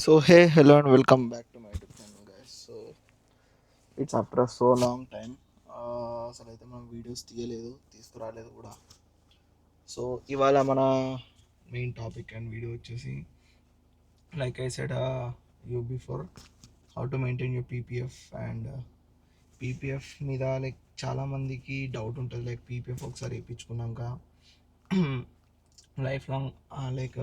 So hey, hello and welcome back to my YouTube channel, guys. So it's after so long time. అసలు అయితే మనం videos తీసుకురాలేదు కూడా. So ఇవాళ మన మెయిన్ టాపిక్ అండ్ వీడియో వచ్చేసి like I said you before how to maintain your PPF and PPF మీద like చాలామందికి డౌట్ ఉంటుంది. లైక్ పీపీఎఫ్ ఒకసారి వేయించుకున్నాక లైఫ్ లాంగ్ లైక్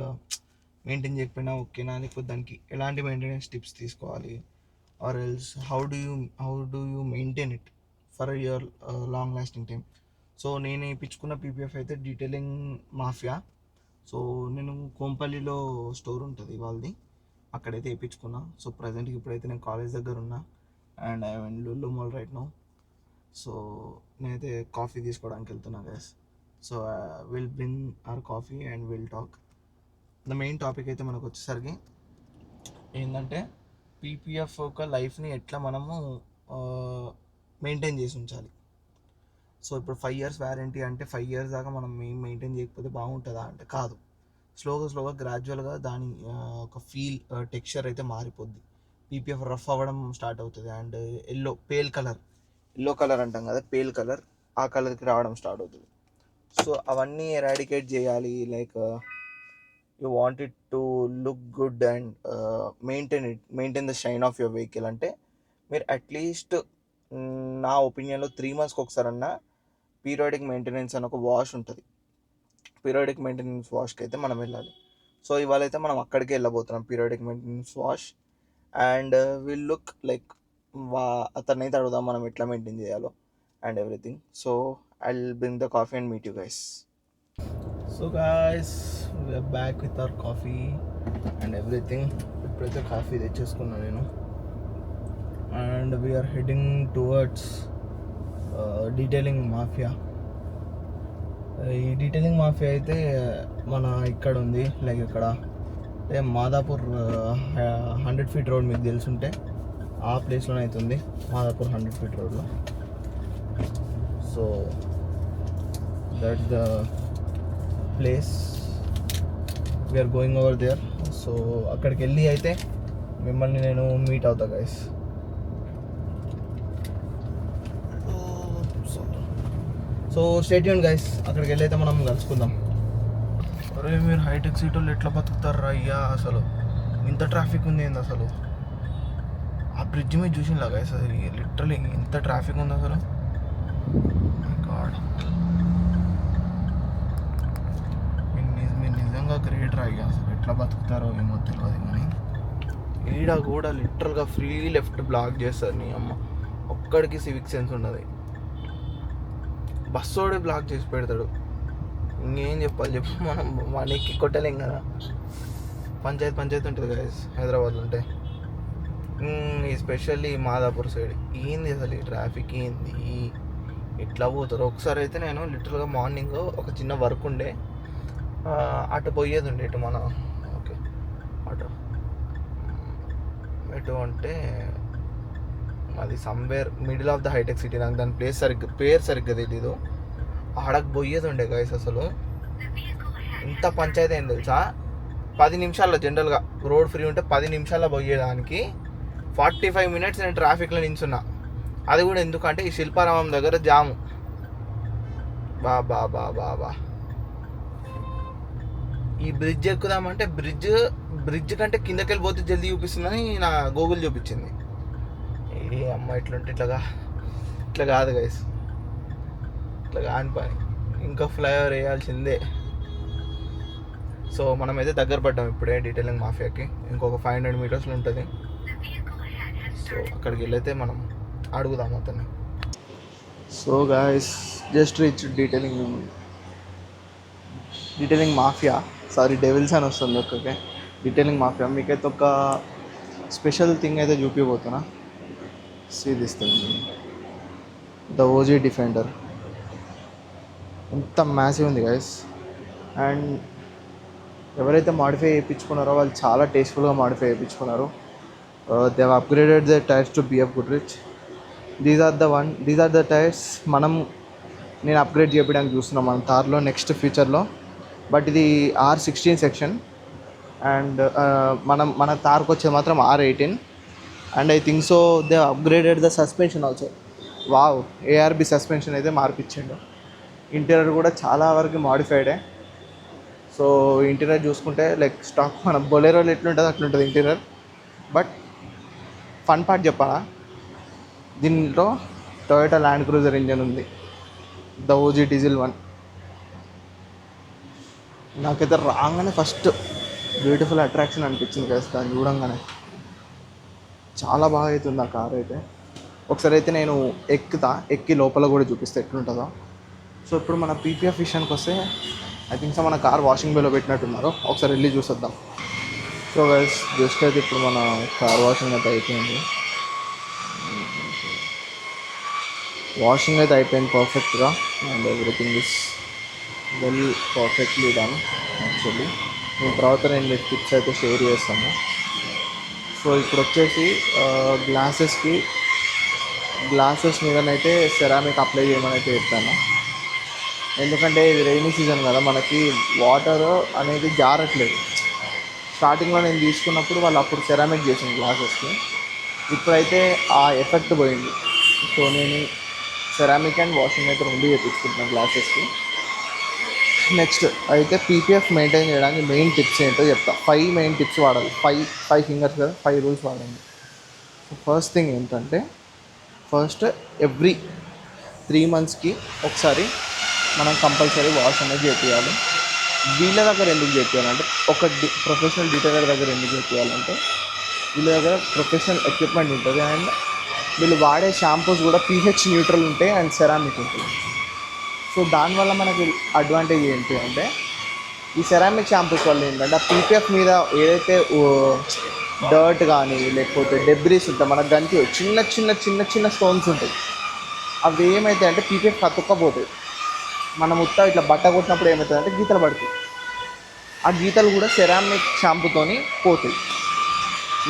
మెయింటైన్ చేయకపోయినా ఓకేనా, లేకపోతే దానికి ఎలాంటి మెయింటెనెన్స్ టిప్స్ తీసుకోవాలి, or else how do you maintain it for your long lasting time. So నేను వేయించుకున్న పీపీఎఫ్ అయితే డీటెయిలింగ్ మాఫియా. సో నేను కోంపల్లిలో స్టోర్ ఉంటుంది వాళ్ళది, అక్కడైతే వేయించుకున్నా. సో ప్రజెంట్కి ఇప్పుడైతే నేను కాలేజ్ దగ్గర ఉన్నా and I mean Lulu mall right now. So నేనైతే కాఫీ తీసుకోవడానికి వెళ్తున్నా guys. So will bring our coffee and will talk. The main topic అయితే మనకు వచ్చేసరికి ఏంటంటే పీపీఎఫ్ ఒక లైఫ్ని ఎట్లా మనము మెయింటైన్ చేసి ఉంచాలి. సో ఇప్పుడు 5 years వ్యారంటీ అంటే 5 years దాకా మనం మెయింటైన్ చేయకపోతే బాగుంటుందా అంటే కాదు. స్లోగా గ్రాడ్యువల్గా దాని ఒక ఫీల్ టెక్స్చర్ అయితే మారిపోద్ది. పీపీఎఫ్ రఫ్ అవ్వడం స్టార్ట్ అవుతుంది అండ్ ఎల్లో కలర్ అంటాం కదా, పేల్ కలర్, ఆ కలర్కి రావడం స్టార్ట్ అవుతుంది. సో అవన్నీ ఎరాడికేట్ చేయాలి. Like you want it to look good and maintain the shine of your vehicle అంటే మీరు అట్లీస్ట్ నా ఒపీనియన్లో 3 monthsకి ఒకసారన్నా పీరియాడిక్ మెయింటెనెన్స్ అని ఒక వాష్ ఉంటుంది. పీరియాడిక్ మెయింటెనెన్స్ వాష్కి అయితే మనం వెళ్ళాలి. సో ఇవాళ అయితే మనం అక్కడికే వెళ్ళబోతున్నాం, periodic maintenance wash. And will look like అతనైతే అడుగుదాం మనం ఎట్లా మెయింటైన్ చేయాలో and everything. So I will bring the coffee and meet you guys. So guys we're back with our coffee and everything. ఇప్పుడైతే కాఫీ తెచ్చేసుకున్నాను నేను and we're heading towards Detailing Mafia. ఈ Detailing Mafia అయితే మన ఇక్కడ ఉంది, like ఇక్కడ Madhapur 100 feet road మీకు తెలుసుంటే ఆ ప్లేస్లోనే అవుతుంది, మాదాపూర్ 100 feet రోడ్లో. So that's the place we're going over there. So అక్కడికి వెళ్ళి అయితే మిమ్మల్ని నేను మీట్ అవుతా guys. So stay tuned guys, అక్కడికి వెళ్ళి అయితే మనం కలుసుకుందాం. అరే మీరు హైటెక్ సిటీలో ఎట్లా బతుకుతారు అయ్యా, అసలు ఇంత ట్రాఫిక్ ఉంది ఏంది అసలు. ఆ బ్రిడ్జ్ మీద చూసినలా గైస్, అది లిటరలీ ఇంత ట్రాఫిక్ ఉంది అసలు. గాడ్, మీరు నిజంగా గ్రేట్ అయ్యా, అసలు ఎట్లా బతుకుతారో ఏమో తెలియదు. కానీ ఈడ కూడా లిటరల్గా ఫ్రీ లెఫ్ట్ బ్లాక్ చేస్తారు. నీ అమ్మ ఒక్కడికి సివిక్ సెన్స్ ఉన్నది. బస్సోడే బ్లాక్ చేసి పెడతాడు. ఇంకేం చెప్పాలి చెప్పు, మనం వాడికి కొట్టలేం కదా. పంచాయతీ ఉంటుంది కదా హైదరాబాద్లో ఉంటే, ఎస్పెషల్లీ మాదాపూర్ సైడ్ ఏంది అసలు ఈ ట్రాఫిక్ ఏంది, ఎట్లా పోతారు. ఒకసారి అయితే నేను లిటరల్గా మార్నింగ్ ఒక చిన్న వర్క్ ఉండే అటు పోయేది ఉండే, ఇటు మన ఓకే అటు ఎటు అంటే అది సమ్వేర్ మిడిల్ ఆఫ్ ద హైటెక్ సిటీ. నాకు దాని పేరు సరిగ్గా తెలీదు. ఆడకు పోయేది ఉండే గైస్. అసలు ఇంత పంచాయతీ అయింది తెలుసా. 10 నిమిషాల్లో జనరల్గా రోడ్ ఫ్రీ ఉంటే 10 నిమిషాల్లో పోయేదానికి 45 minutes నేను ట్రాఫిక్లో నించున్నా. అది కూడా ఎందుకంటే ఈ శిల్పారామం దగ్గర జాము. బా ఈ బ్రిడ్జ్ ఎక్కుదామంటే బ్రిడ్జ్ కంటే కిందకి వెళ్ళిపోతే జల్దీ చూపిస్తుందని నా గూగుల్ చూపించింది. ఏ అమ్మ ఇట్లుంటే ఇట్లా కాదు గైస్, ఇట్లా కాని పని. ఇంకా ఫ్లైఓవర్ వేయాల్సిందే. సో మనమైతే దగ్గర పడ్డాం ఇప్పుడే డీటెయిలింగ్ మాఫియాకి. ఇంకొక 500 meters ఉంటుంది. సో అక్కడికి వెళ్ళైతే మనం అడుగుదాం అతన్ని. So guys just reach Detailing Mafia, sorry Devils అని వస్తుంది. Okay Detailing Mafia. మీకైతే ఒక స్పెషల్ థింగ్ అయితే చూపిపోతున్నా. See this thing, the OG Defender. ఎంత మ్యాసివ్ ఉంది గైస్. అండ్ ఎవరైతే మాడిఫై చేయించుకున్నారో వాళ్ళు చాలా టేస్ట్ఫుల్గా మాడిఫై చేయించుకున్నారు. They have upgraded the tyres to BF Goodrich. These are the tyres నేను అప్గ్రేడ్ చేయడానికి చూస్తున్నాం మన థార్లో నెక్స్ట్ ఫ్యూచర్లో. బట్ ఇది R16 సెక్షన్. అండ్ మన తార్కి వచ్చే మాత్రం R18. And I think so they upgraded the suspension also. Wow, ARB suspension అయితే మార్పిచ్చిండు. ఇంటీరియర్ కూడా చాలా వరకు మాడిఫైడే. సో ఇంటీరియర్ చూసుకుంటే లైక్ స్టాక్ మన బొలెరోలో ఎట్లుంటుంది అట్లుంటుంది ఇంటీరియర్. బట్ ఫన్ పార్ట్ చెప్పాలా, దీంట్లో టొయోటా ల్యాండ్ క్రూజర్ ఇంజన్ ఉంది, ద ఓజీ డీజిల్ 1. నాకైతే రాగానే ఫస్ట్ బ్యూటిఫుల్ అట్రాక్షన్ అనిపించింది కదా దాన్ని చూడంగానే. చాలా బాగా అవుతుంది ఆ కార్ అయితే. ఒకసారి అయితే నేను ఎక్కి లోపల కూడా చూపిస్తే ఎట్లుంటుందో. సో ఇప్పుడు మన PPF విషయానికి వస్తే ఐ థింక్ సో మన కార్ వాషింగ్ బేలో పెట్టినట్టున్నారు. ఒకసారి వెళ్ళి చూసొద్దాం. సో గైస్ జస్ట్ అయితే ఇప్పుడు మన కార్ వాషింగ్ అయితే అయిపోయింది. వాషింగ్ అయితే అయిపోయింది పర్ఫెక్ట్గా. And everything is well perfectly done actually. నేను తర్వాత నేను టిప్స్ అయితే షేర్ చేస్తాను. సో ఇప్పుడు వచ్చేసి గ్లాసెస్ మీదనైతే సెరామిక్ అప్లై చేయమని అయితే చెప్తాను. ఎందుకంటే ఇది రైనీ సీజన్ కదా, మనకి వాటర్ అనేది జారట్లేదు. స్టార్టింగ్లో నేను తీసుకున్నప్పుడు వాళ్ళు అప్పుడు సెరామిక్ చేసింది గ్లాసెస్కి, ఇప్పుడైతే ఆ ఎఫెక్ట్ పోయింది. సో నేను సెరామిక్ అండ్ వాషింగ్ అయితే రెండు చేయించుకుంటున్నాను గ్లాసెస్కి. నెక్స్ట్ అయితే PPF మెయింటైన్ చేయడానికి మెయిన్ టిప్స్ ఏంటో చెప్తా. 5 మెయిన్ టిప్స్ వాడాలి. 5 ఫింగర్స్ కదా, 5 రూల్స్ వాడండి. ఫస్ట్ థింగ్ ఏంటంటే, ఫస్ట్ ఎవ్రీ 3 monthsకి ఒకసారి మనం కంపల్సరీ వాష్ అనేది చేయాలి. వీళ్ళ దగ్గర ఎందుకు చేయాలంటే, ఒక ప్రొఫెషనల్ డీటెయిలర్ దగ్గర ఎందుకు చేయాలంటే, వీళ్ళ దగ్గర ప్రొఫెషనల్ ఎక్విప్మెంట్ ఉంటుంది. అండ్ వీళ్ళు వాడే షాంపూస్ కూడా pH న్యూట్రల్ ఉంటాయి అండ్ సెరామిక్ ఉంటుంది. సో దానివల్ల మనకి అడ్వాంటేజ్ ఏంటి అంటే, ఈ సెరామిక్ షాంపూస్ వల్ల ఏంటంటే ఆ PPF మీద ఏదైతే డర్ట్ కానీ లేకపోతే డెబ్రీస్ ఉంటాయి, మన గంటి చిన్న చిన్న చిన్న చిన్న స్టోన్స్ ఉంటాయి, అవి ఏమవుతాయి అంటే PPF కతుక్కపోతాయి. మనం ఉత్తా ఇట్లా బట్ట కొట్టినప్పుడు ఏమవుతుంది అంటే గీతలు పడతాయి. ఆ గీతలు కూడా సెరామిక్ షాంపూతోని పోతాయి.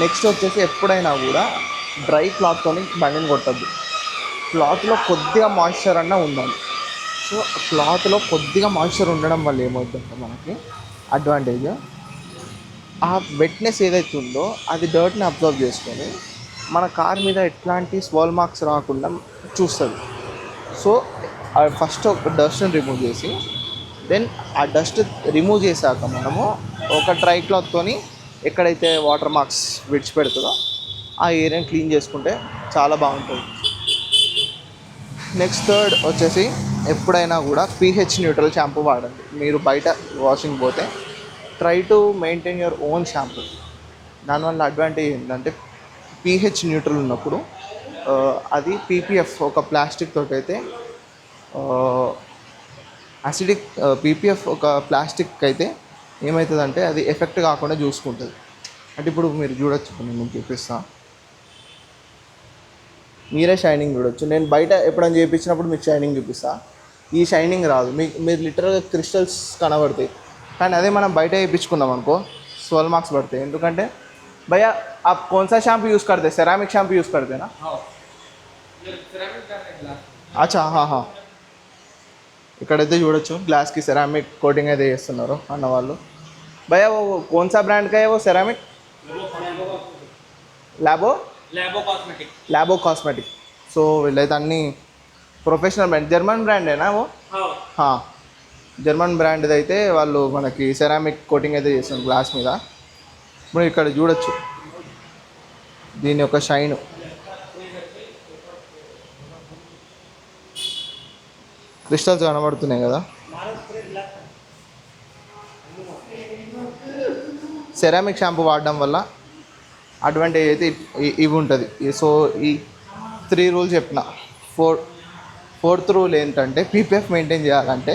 నెక్స్ట్ వచ్చేసి ఎప్పుడైనా కూడా డ్రై క్లాత్తోని బండిని కొట్టద్దు. క్లాత్లో కొద్దిగా మాయిశ్చర్ అన్నా ఉండాలి. సో క్లాత్లో కొద్దిగా మాయిశ్చర్ ఉండడం వల్ల ఏమవుతుందంటే మనకి అడ్వాంటేజ్, ఆ వెట్నెస్ ఏదైతే ఉందో అది డర్ట్ని అబ్జర్వ్ చేసుకొని మన కార్ మీద ఎట్లాంటి స్వాల్ మార్క్స్ రాకుండా చూస్తుంది. సో ఫస్ట్ ఒక డస్ట్ని రిమూవ్ చేసి, దెన్ ఆ డస్ట్ రిమూవ్ చేశాక మనము ఒక డ్రై క్లాత్తోని ఎక్కడైతే వాటర్ మార్క్స్ విడిచిపెడుతుందో ఆ ఏరియాని క్లీన్ చేసుకుంటే చాలా బాగుంటుంది. నెక్స్ట్ థర్డ్ వచ్చేసి, ఎప్పుడైనా కూడా pH న్యూట్రల్ షాంపూ వాడండి. మీరు బయట వాషింగ్ పోతే try to maintain your own shampoo. దానివల్ల అడ్వాంటేజ్ ఏంటంటే, pH న్యూట్రల్ ఉన్నప్పుడు అది PPF ఒక ప్లాస్టిక్ తోటి అయితే అసిడిక్ PPF ఒక ప్లాస్టిక్ అయితే ఏమవుతుందంటే అది ఎఫెక్ట్ కాకుండా చూసుకుంటుంది. అంటే ఇప్పుడు మీరు చూడొచ్చు, నేను చూపిస్తాను, మీరే షైనింగ్ చూడొచ్చు. నేను బయట ఎప్పుడైనా చేయించినప్పుడు మీకు షైనింగ్ చూపిస్తా, ఈ షైనింగ్ రాదు. మీరు లిటరల్గా క్రిస్టల్స్ కనబడతాయి. కానీ అదే మనం బయట వేయించుకున్నాం అనుకో, 12 మార్క్స్ పడతాయి. ఎందుకంటే भैया आप कौन सा शैम्पू यूज़ करते हैं? सेरामिक शैम्पू यूज़ करते हैं ना? अच्छा हाँ हाँ, ఇక్కడైతే చూడొచ్చు గ్లాస్కి సెరామిక్ కోటింగ్ అయితే చేస్తున్నారు అన్న వాళ్ళు. भैया वो कौन सा ब्रांड का है वो सेरामिक? लैबो कॉस्मेटिक. సో వీళ్ళైతే అన్ని ప్రొఫెషనల్ బ్రాండ్, జర్మన్ బ్రాండేనా वो? జర్మన్ బ్రాండ్ది అయితే వాళ్ళు మనకి సెరామిక్ కోటింగ్ అయితే చేస్తున్నారు గ్లాస్ మీద. ఇప్పుడు ఇక్కడ చూడొచ్చు దీని యొక్క షైన్. క్రిస్టల్స్ కనబడుతున్నాయి కదా. సెరామిక్ షాంపూ వాడడం వల్ల అడ్వాంటేజ్ అయితే ఇవి ఉంటుంది. సో ఈ 3 రూల్స్ చెప్పిన. ఫోర్త్ రూల్ ఏంటంటే, PPF మెయింటైన్ చేయాలంటే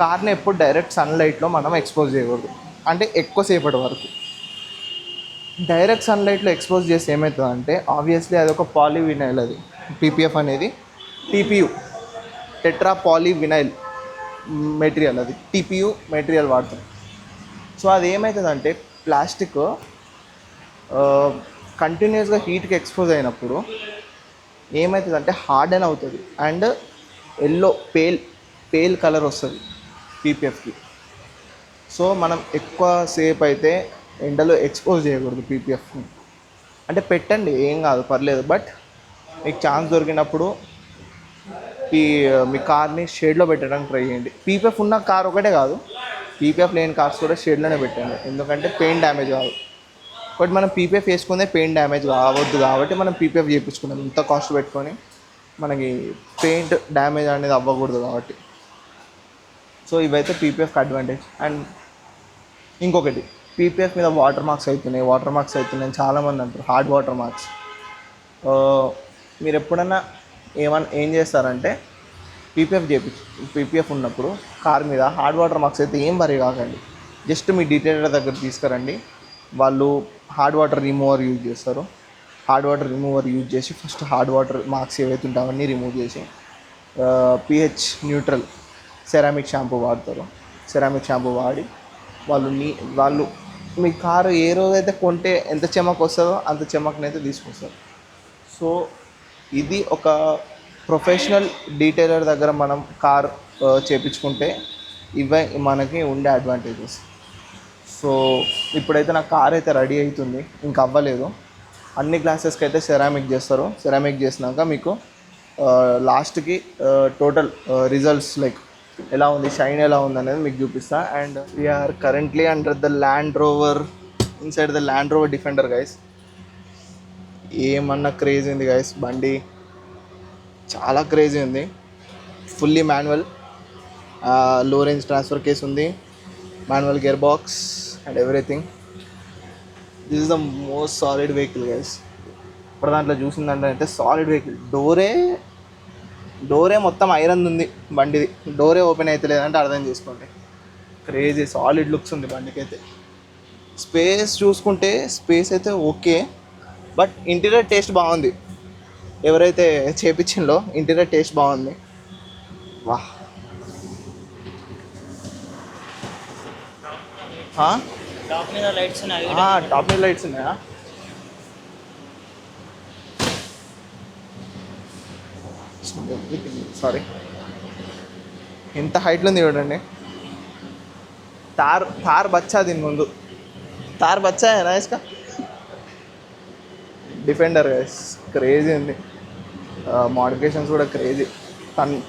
కార్ని ఎప్పుడు డైరెక్ట్ సన్లైట్లో మనం ఎక్స్పోజ్ చేయకూడదు. అంటే ఎక్కువసేపటి వరకు డైరెక్ట్ సన్లైట్లో ఎక్స్పోజ్ చేస్తే ఏమవుతుందంటే, ఆబ్వియస్లీ అది ఒక పాలీవినైల్, అది PPF అనేది TPU, టెట్రా పాలీవినైల్ మెటీరియల్, అది TPU మెటీరియల్ వాడుతాం. సో అది ఏమవుతుందంటే, ప్లాస్టిక్ కంటిన్యూస్గా హీట్కి ఎక్స్పోజ్ అయినప్పుడు ఏమవుతుందంటే హార్డెన్ అవుతుంది అండ్ ఎల్లో పేల్ కలర్ వస్తుంది PPFకి. సో మనం ఎక్కువసేపు అయితే ఎండలో ఎక్స్పోజ్ చేయకూడదు పీపీఎఫ్ని. అంటే పెట్టండి, ఏం కాదు, పర్లేదు. బట్ మీకు ఛాన్స్ దొరికినప్పుడు ఈ మీ కార్ని షేడ్లో పెట్టడానికి ట్రై చేయండి. పీపీఎఫ్ ఉన్న కార్ ఒకటే కాదు, పీపీఎఫ్ లేని కార్స్ కూడా షేడ్లోనే పెట్టండి. ఎందుకంటే పెయింట్ డ్యామేజ్ కాదు. బట్ మనం పీపీఎఫ్ వేసుకుందే పెయింట్ డ్యామేజ్ కావద్దు కాబట్టి మనం పీపీఎఫ్ చేయించుకున్నాం ఇంత కాస్ట్ పెట్టుకొని. మనకి పెయింట్ డ్యామేజ్ అనేది అవ్వకూడదు కాబట్టి. సో ఇవైతే పీపీఎఫ్కి అడ్వాంటేజ్. అండ్ ఇంకొకటి, పీపీఎఫ్ మీద వాటర్ మార్క్స్ అవుతున్నాయి చాలామంది అంటారు, హార్డ్ వాటర్ మార్క్స్. మీరు ఎప్పుడన్నా ఏం చేస్తారంటే పీపీఎఫ్ ఉన్నప్పుడు కార్ మీద హార్డ్ వాటర్ మార్క్స్ అయితే ఏం వరి కాకండి. జస్ట్ మీ డీటెయిలర్ దగ్గర తీసుకురండి, వాళ్ళు హార్డ్ వాటర్ రిమూవర్ యూజ్ చేస్తారు. హార్డ్ వాటర్ రిమూవర్ యూజ్ చేసి ఫస్ట్ హార్డ్ వాటర్ మార్క్స్ ఏవైతే ఉంటాయో అవన్నీ రిమూవ్ చేసి pH న్యూట్రల్ సెరామిక్ షాంపూ వాడతారు. సెరామిక్ షాంపూ వాడి వాళ్ళు మీ కారు ఏ రోజైతే కొంటే ఎంత చెమక్ వస్తుందో అంత చెమక్నైతే తీసుకొస్తారు. సో ఇది ఒక ప్రొఫెషనల్ డీటెయిలర్ దగ్గర మనం కార్ చేయించుకుంటే ఇవే మనకి ఉండే అడ్వాంటేజెస్. సో ఇప్పుడైతే నా కార్ అయితే రెడీ అవుతుంది, ఇంకా అవ్వలేదు. అన్ని గ్లాసెస్కి అయితే సెరామిక్ చేస్తారు. సెరామిక్ చేసినాక మీకు లాస్ట్కి టోటల్ రిజల్ట్స్ లైక్ ఎలా ఉంది, షైన్ ఎలా ఉంది అనేది మీకు చూపిస్తా. And we're currently under the Land Rover, inside the Land Rover Defender guys. ఏమన్నా క్రేజీ ఉంది గైస్, బండి చాలా క్రేజీ ఉంది. Fully manual, low range transfer case ఉంది, manual gear box and everything. This is the most solid vehicle guys. ఇప్పుడు దాంట్లో చూసిందంటే అయితే solid vehicle. డోరే మొత్తం ఐరన్ ఉంది బండిది, డోరే ఓపెన్ అయితే లేదంటే అర్థం చేసుకోండి. క్రేజీ సాలిడ్ లుక్స్ ఉంది బండికి అయితే. స్పేస్ చూసుకుంటే స్పేస్ అయితే ఓకే, బట్ ఇంటీరియర్ టేస్ట్ బాగుంది. ఎవరైతే చేపించిందో ఇంటీరియర్ టేస్ట్ బాగుంది. వా టాప్ మీద లైట్స్ ఉన్నాయి. టాప్ మీద లైట్స్ ఉన్నాయా? సారీ, ఎంత హైట్లో ఉంది చూడండి. తార్ బచ్చా దీని ముందు, తార్ బచ్చా है ना इसका. డిఫెండర్ గైస్ క్రేజీ ఉంది. మోడిఫికేషన్స్ కూడా క్రేజీ,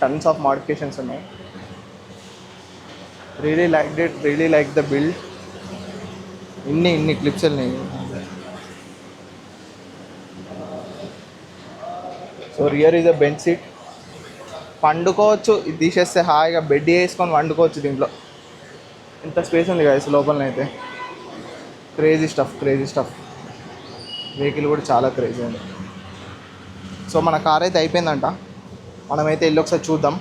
టన్స్ ఆఫ్ మోడిఫికేషన్స్ ఉన్నాయి. Really like the build. ఇన్ని క్లిప్స్ ఉన్నాయి. So rear is a bench seat, పండుకోవచ్చు. ఇది తీసేస్తే హాయిగా బెడ్ వేసుకొని వండుకోవచ్చు దీంట్లో. ఇంత స్పేస్ ఉంది గైస్ లోపలనైతే. Crazy stuff. వెహికల్ కూడా చాలా క్రేజీ ఉంది. సో మన కార్ అయితే అయిపోయిందంట. మనమైతే వెళ్ళి ఒకసారి చూద్దాం.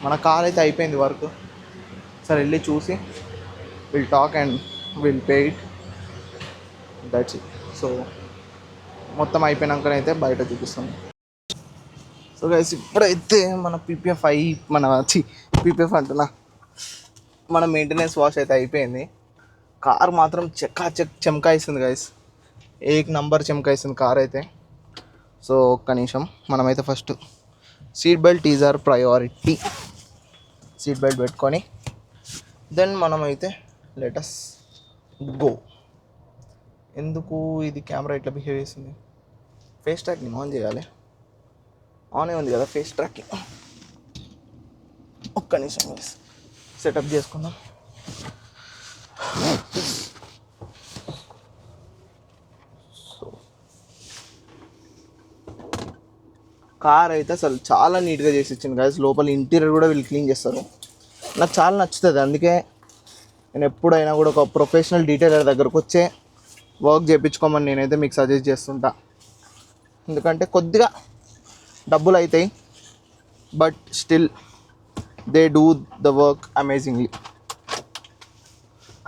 మన కార్ అయితే అయిపోయింది వర్క్. సరే వెళ్ళి చూసి will talk and will pay it, that's it. So మొత్తం అయిపోయినాకనైతే బయట చూపిస్తాం. సో గైస్ ఇప్పుడైతే మన పీపీఎఫ్ అంటున్నా, మన మెయింటెనెన్స్ వాష్ అయితే అయిపోయింది. కార్ మాత్రం చెమకాయిస్తుంది గైస్, ఏక్ నంబర్ చెమకాయిస్తుంది కార్ అయితే. సో ఒక్క నిమిషం, మనమైతే first seat belt is our priority. Seat belt పెట్టుకొని దెన్ మనమైతే లెటస్ గో. ఎందుకు ఇది కెమెరా ఇట్లా బిహేవ్ చేస్తుంది? ఫేస్ ట్రాకింగ్ ఆన్ చేయాలి. ఆనే ఉంది కదా ఫేస్ ట్రాకింగ్. ఒక్క నిమిషం సెటప్ చేసుకుందాం. కార్ అయితే అసలు చాలా నీట్గా చేసి ఇచ్చింది గైస్. లోపల ఇంటీరియర్ కూడా వీళ్ళు క్లీన్ చేస్తారు. నాకు చాలా నచ్చుతుంది. అందుకే నేను ఎప్పుడైనా కూడా ఒక ప్రొఫెషనల్ డీటెయిలర్ దగ్గరకు వచ్చే వర్క్ చేయించుకోమని నేనైతే మీకు సజెస్ట్ చేస్తుంటా. ఎందుకంటే కొద్దిగా డబ్బులు అవుతాయి, but still they do the work amazingly.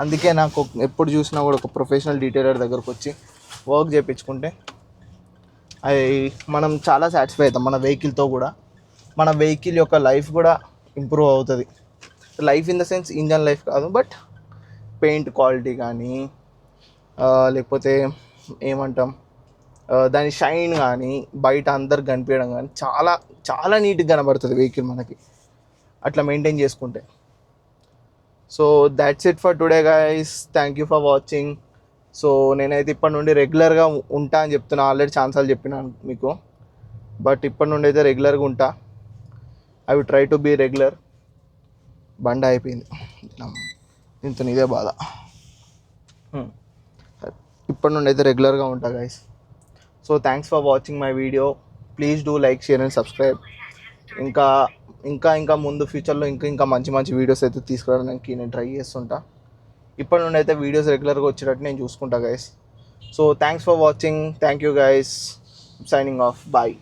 అందుకే నాకు ఎప్పుడు చూసినా కూడా ఒక ప్రొఫెషనల్ డీటెయిలర్ దగ్గరకు వచ్చి వర్క్ చేయించుకుంటే మనం చాలా సాటిస్ఫై అవుతాం మన వెహికల్తో కూడా. మన వెహికల్ యొక్క లైఫ్ కూడా ఇంప్రూవ్ అవుతుంది. Life in the sense engine life కాదు, బట్ పెయింట్ క్వాలిటీ కానీ లేకపోతే ఏమంటాం దాని షైన్ కానీ బయట అందరు కనిపించడం కానీ చాలా చాలా నీట్గా కనబడుతుంది వెహికల్ మనకి అట్లా మెయింటైన్ చేసుకుంటే. So that's it for today guys, thank you for watching. So నేనైతే ఇప్పటి నుండి రెగ్యులర్గా ఉంటా అని చెప్తున్నా, ఆల్రెడీ ఛాన్సాలు చెప్పినాను మీకు, బట్ ఇప్పటి నుండి అయితే రెగ్యులర్గా ఉంటా. I will try to be regular. బండ అయిపోయింది ఇంత, ఇదే బాధ. ఇప్పటి నుండి అయితే రెగ్యులర్గా ఉంటా guys. So thanks for watching my video. Please do like, share and subscribe. ఇంకా ఇంకా ఇంకా ముందు ఫ్యూచర్లో ఇంకా మంచి మంచి వీడియోస్ అయితే తీసుకురావడానికి నేను ట్రై చేస్తుంటా. ఇప్పటి నుండి అయితే వీడియోస్ రెగ్యులర్గా వచ్చేటట్టు నేను చూసుకుంటా guys. So thanks for watching, thank you guys, signing off, bye.